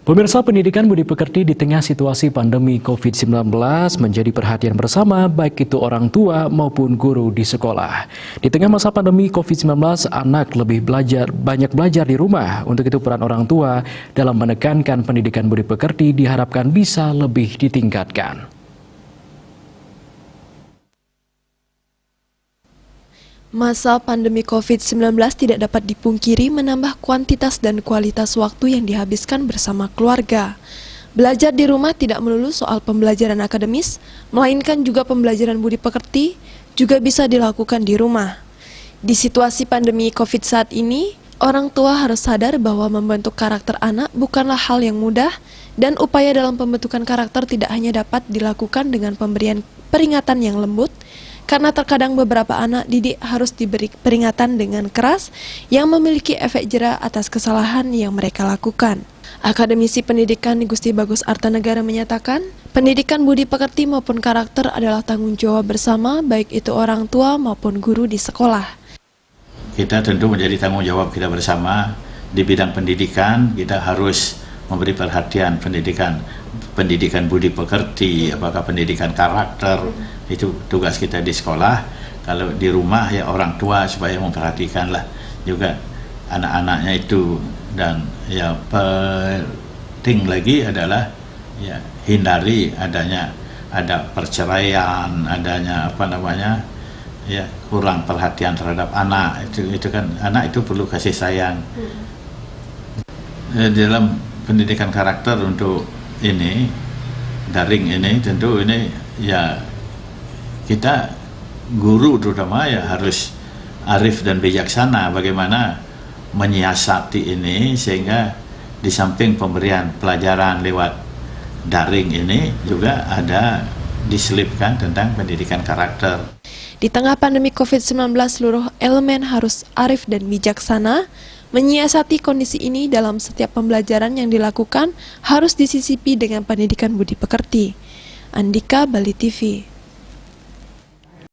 Pemirsa, pendidikan budi pekerti di tengah situasi pandemi COVID-19 menjadi perhatian bersama baik itu orang tua maupun guru di sekolah. Di tengah masa pandemi COVID-19, anak banyak belajar di rumah. Untuk itu peran orang tua dalam menekankan pendidikan budi pekerti diharapkan bisa lebih ditingkatkan. Masa pandemi COVID-19 tidak dapat dipungkiri menambah kuantitas dan kualitas waktu yang dihabiskan bersama keluarga. Belajar di rumah tidak melulu soal pembelajaran akademis, melainkan juga pembelajaran budi pekerti juga bisa dilakukan di rumah. Di situasi pandemi COVID saat ini, orang tua harus sadar bahwa membentuk karakter anak bukanlah hal yang mudah dan upaya dalam pembentukan karakter tidak hanya dapat dilakukan dengan pemberian peringatan yang lembut, karena terkadang beberapa anak didik harus diberi peringatan dengan keras yang memiliki efek jera atas kesalahan yang mereka lakukan. Akademisi Pendidikan Gusti Bagus Artanegara menyatakan, pendidikan budi pekerti maupun karakter adalah tanggung jawab bersama baik itu orang tua maupun guru di sekolah. Kita tentu menjadi tanggung jawab kita bersama di bidang pendidikan. Kita harus memberi perhatian pendidikan budi pekerti, apakah pendidikan karakter, itu tugas kita di sekolah. Kalau di rumah ya orang tua supaya memperhatikanlah juga anak-anaknya itu. Dan ya penting lagi adalah ya hindari ada perceraian, adanya ya kurang perhatian terhadap anak. Itu kan anak itu perlu kasih sayang. Dalam pendidikan karakter untuk ini daring ini tentu ini ya kita guru terutama ya harus arif dan bijaksana bagaimana menyiasati ini sehingga di samping pemberian pelajaran lewat daring ini juga ada diselipkan tentang pendidikan karakter. Di tengah pandemi COVID-19, seluruh elemen harus arif dan bijaksana. Menyiasati kondisi ini dalam setiap pembelajaran yang dilakukan harus disisipi dengan pendidikan budi pekerti. Andika, Bali TV.